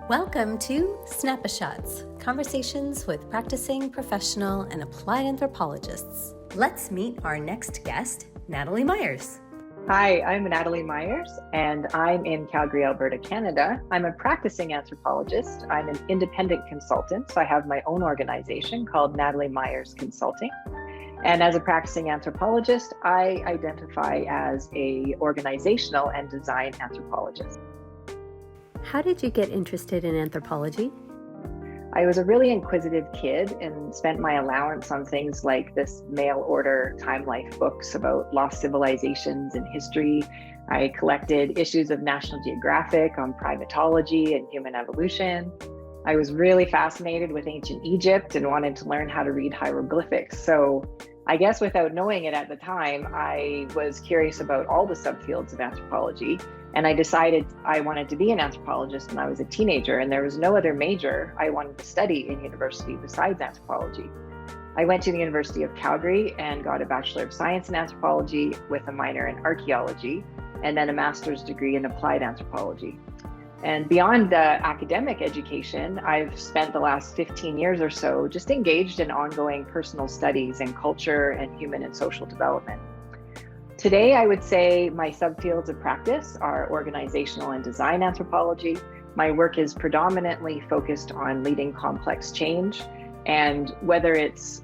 Welcome to sNAPAshots, conversations with practicing, professional, and applied anthropologists. Let's meet our next guest, Natalie Muyres. Hi, I'm Natalie Muyres, and I'm in Calgary, Alberta, Canada. I'm a practicing anthropologist. I'm an independent consultant, so I have my own organization called Natalie Muyres Consulting. And as a practicing anthropologist, I identify as an organizational and design anthropologist. How did you get interested in anthropology? I was a really inquisitive kid and spent my allowance on things like this mail order Time Life books about lost civilizations and history. I collected issues of National Geographic on primatology and human evolution. I was really fascinated with ancient Egypt and wanted to learn how to read hieroglyphics. So I guess without knowing it at the time, I was curious about all the subfields of anthropology. And I decided I wanted to be an anthropologist when I was a teenager, and there was no other major I wanted to study in university besides anthropology. I went to the University of Calgary and got a Bachelor of Science in Anthropology with a minor in archaeology, and then a master's degree in applied anthropology. And beyond the academic education, I've spent the last 15 years or so just engaged in ongoing personal studies in culture and human and social development. Today, I would say my subfields of practice are organizational and design anthropology. My work is predominantly focused on leading complex change, and whether it's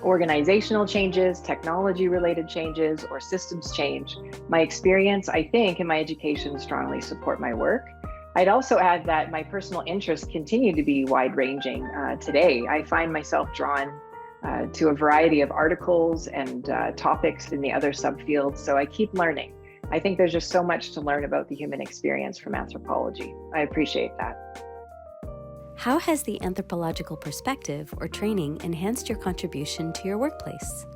organizational changes, technology-related changes, or systems change, my experience, I think, and my education strongly support my work. I'd also add that my personal interests continue to be wide-ranging. Today, I find myself drawn to a variety of articles and topics in the other subfields, so I keep learning. I think there's just so much to learn about the human experience from anthropology. I appreciate that. How has the anthropological perspective or training enhanced your contribution to your workplace?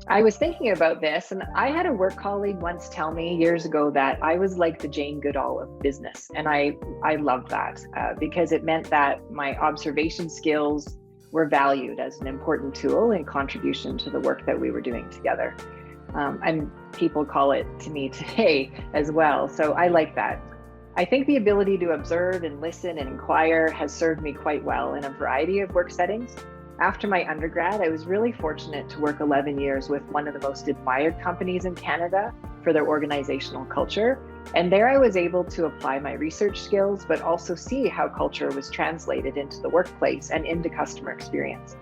I was thinking about this, and I had a work colleague once tell me years ago that I was like the Jane Goodall of business, and I loved that because it meant that my observation skills were valued as an important tool in contribution to the work that we were doing together. And people call it to me today as well. So I like that. I think the ability to observe and listen and inquire has served me quite well in a variety of work settings. After my undergrad, I was really fortunate to work 11 years with one of the most admired companies in Canada for their organizational culture. And there I was able to apply my research skills, but also see how culture was translated into the workplace and into customer experience.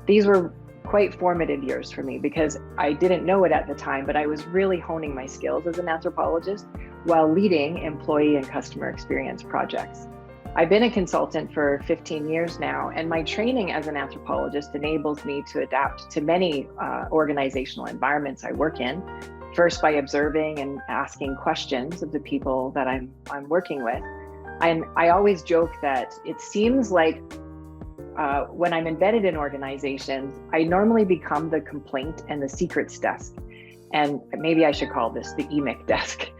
These were quite formative years for me because I didn't know it at the time, but I was really honing my skills as an anthropologist while leading employee and customer experience projects. I've been a consultant for 15 years now, and my training as an anthropologist enables me to adapt to many organizational environments I work in. First, by observing and asking questions of the people that I'm working with. And I always joke that it seems like when I'm embedded in organizations, I normally become the complaint and the secrets desk. And maybe I should call this the EMIC desk.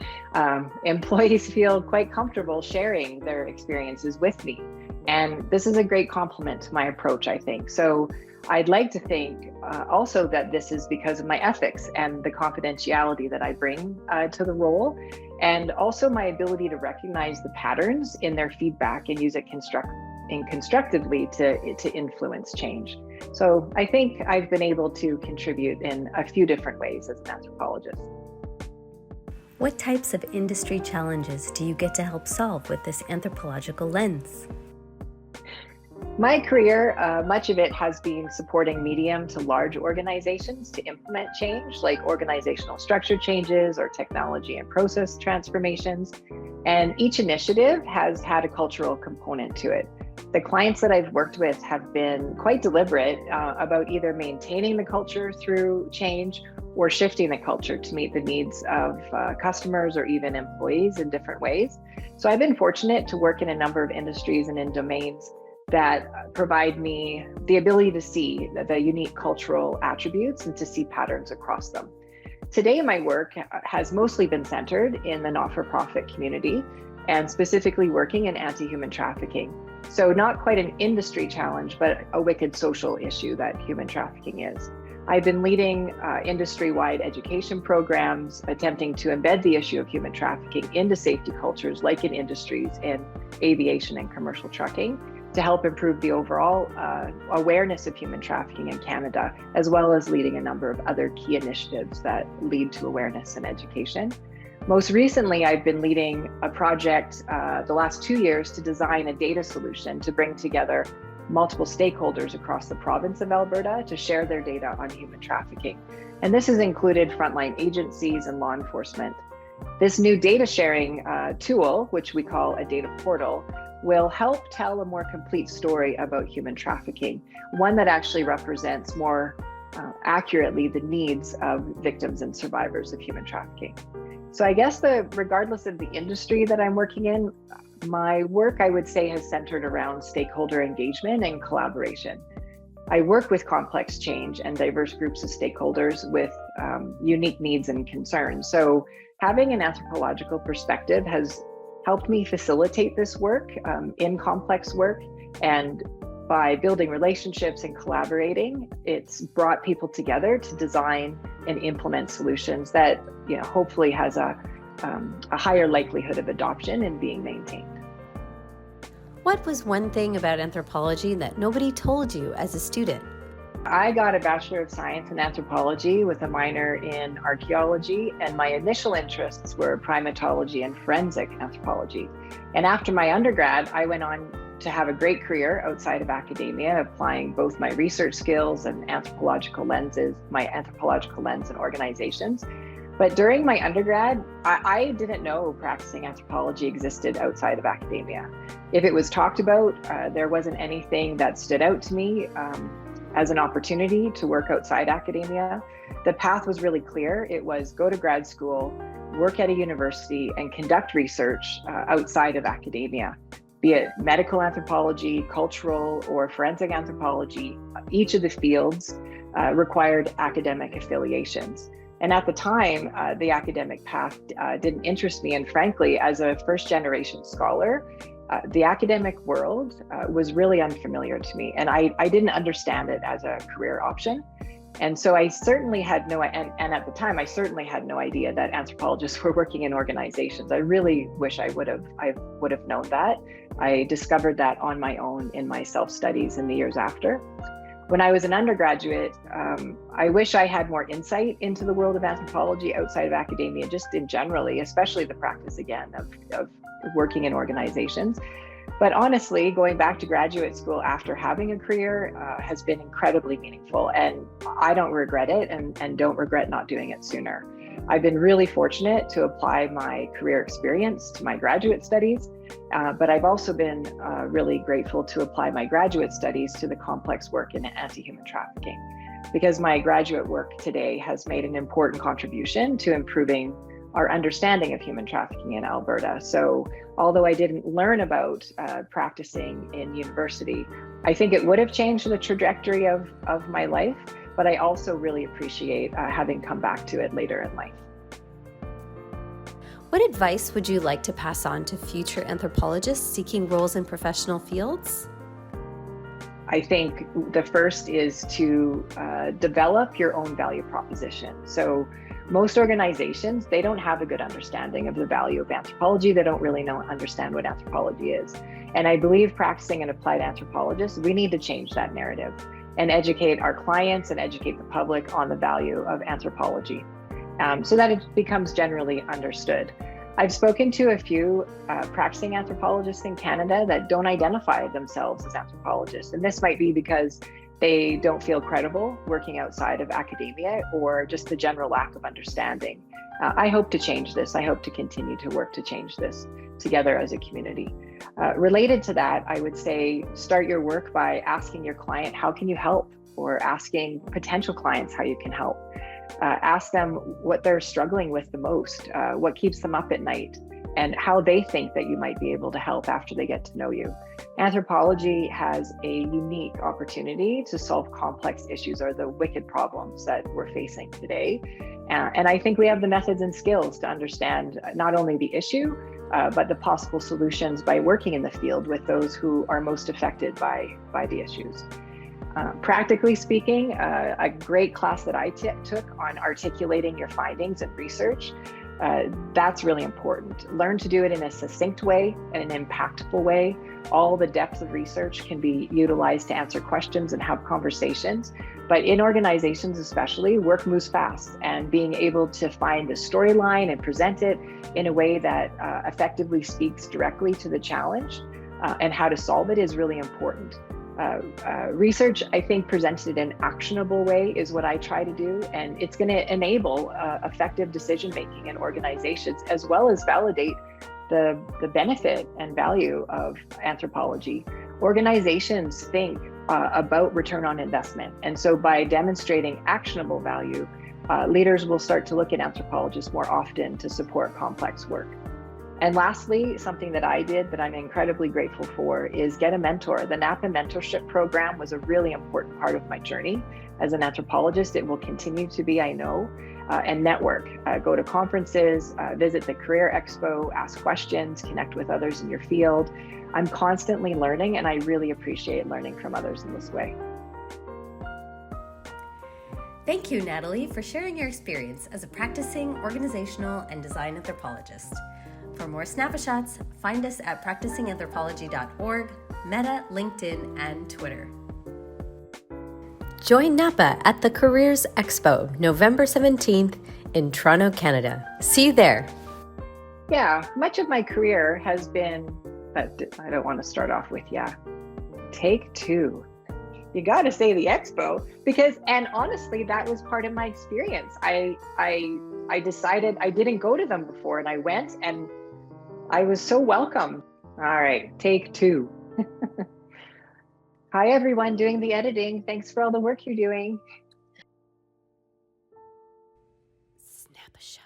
Employees feel quite comfortable sharing their experiences with me. And this is a great compliment to my approach, I think. So I'd like to think also that this is because of my ethics and the confidentiality that I bring to the role, and also my ability to recognize the patterns in their feedback and use it constructively to influence change. So I think I've been able to contribute in a few different ways as an anthropologist. What types of industry challenges do you get to help solve with this anthropological lens? My career, much of it has been supporting medium to large organizations to implement change, like organizational structure changes or technology and process transformations. And each initiative has had a cultural component to it. The clients that I've worked with have been quite deliberate about either maintaining the culture through change or shifting the culture to meet the needs of customers or even employees in different ways. So I've been fortunate to work in a number of industries and in domains that provide me the ability to see the unique cultural attributes and to see patterns across them. Today, my work has mostly been centered in the not-for-profit community and specifically working in anti-human trafficking. So not quite an industry challenge, but a wicked social issue that human trafficking is. I've been leading industry-wide education programs, attempting to embed the issue of human trafficking into safety cultures, like in industries in aviation and commercial trucking, to help improve the overall awareness of human trafficking in Canada, as well as leading a number of other key initiatives that lead to awareness and education. Most recently, I've been leading a project the last 2 years to design a data solution to bring together multiple stakeholders across the province of Alberta to share their data on human trafficking. And this has included frontline agencies and law enforcement. This new data sharing tool, which we call a data portal, will help tell a more complete story about human trafficking, one that actually represents more accurately the needs of victims and survivors of human trafficking. So I guess regardless of the industry that I'm working in, my work, I would say, has centered around stakeholder engagement and collaboration. I work with complex change and diverse groups of stakeholders with unique needs and concerns. So having an anthropological perspective has helped me facilitate this work in complex work. And by building relationships and collaborating, it's brought people together to design and implement solutions that, hopefully has a higher likelihood of adoption and being maintained. What was one thing about anthropology that nobody told you as a student? I got a Bachelor of Science in Anthropology with a minor in archaeology, and my initial interests were primatology and forensic anthropology. And after my undergrad, I went on to have a great career outside of academia, applying both my research skills and anthropological lens in organizations. But during my undergrad, I didn't know practicing anthropology existed outside of academia. If it was talked about, there wasn't anything that stood out to me as an opportunity to work outside academia. The path was really clear. It was go to grad school, work at a university, and conduct research outside of academia, be it medical anthropology, cultural, or forensic anthropology. Each of the fields required academic affiliations. And at the time, the academic path didn't interest me. And frankly, as a first-generation scholar, the academic world was really unfamiliar to me. And I didn't understand it as a career option. And so I certainly had and at the time, I certainly had no idea that anthropologists were working in organizations. I really wish I would have known that. I discovered that on my own in my self-studies in the years after. When I was an undergraduate, I wish I had more insight into the world of anthropology outside of academia, just in generally, especially the practice again of working in organizations. But honestly, going back to graduate school after having a career has been incredibly meaningful, and I don't regret it and don't regret not doing it sooner. I've been really fortunate to apply my career experience to my graduate studies, but I've also been really grateful to apply my graduate studies to the complex work in anti-human trafficking, because my graduate work today has made an important contribution to improving our understanding of human trafficking in Alberta. So although I didn't learn about practicing in university, I think it would have changed the trajectory of my life, but I also really appreciate having come back to it later in life. What advice would you like to pass on to future anthropologists seeking roles in professional fields? I think the first is to develop your own value proposition. So most organizations, they don't have a good understanding of the value of anthropology. They don't really understand what anthropology is. And I believe practicing and applied anthropologists, we need to change that narrative and educate our clients and educate the public on the value of anthropology so that it becomes generally understood. I've spoken to a few practicing anthropologists in Canada that don't identify themselves as anthropologists. And this might be because they don't feel credible working outside of academia, or just the general lack of understanding. I hope to change this. I hope to continue to work to change this together as a community. Related to that, I would say start your work by asking your client, how can you help? Or asking potential clients how you can help. Ask them what they're struggling with the most, what keeps them up at night, and how they think that you might be able to help after they get to know you. Anthropology has a unique opportunity to solve complex issues or the wicked problems that we're facing today. And I think we have the methods and skills to understand not only the issue, but the possible solutions by working in the field with those who are most affected by the issues. Practically speaking, a great class that I took on articulating your findings and research, that's really important. Learn to do it in a succinct way and an impactful way. All the depth of research can be utilized to answer questions and have conversations. But in organizations especially, work moves fast, and being able to find the storyline and present it in a way that effectively speaks directly to the challenge and how to solve it is really important. Research, I think, presented in an actionable way is what I try to do, and it's going to enable effective decision making in organizations, as well as validate the benefit and value of anthropology. Organizations think about return on investment, and so by demonstrating actionable value, leaders will start to look at anthropologists more often to support complex work. And lastly, something that I did that I'm incredibly grateful for is get a mentor. The NAPA mentorship program was a really important part of my journey as an anthropologist. It will continue to be, I know, and network. Go to conferences, visit the Career Expo, ask questions, connect with others in your field. I'm constantly learning, and I really appreciate learning from others in this way. Thank you, Natalie, for sharing your experience as a practicing organizational and design anthropologist. For more sNAPAshots, find us at practicinganthropology.org, Meta, LinkedIn, and Twitter. Join NAPA at the Careers Expo, November 17th in Toronto, Canada. See you there. Yeah, much of my career has been, but I don't want to start off with, take two. You got to say the expo, because, and honestly, that was part of my experience. I decided I didn't go to them before, and I went, and I was so welcome. All right, take two. Hi, everyone doing the editing. Thanks for all the work you're doing. sNAPAshots.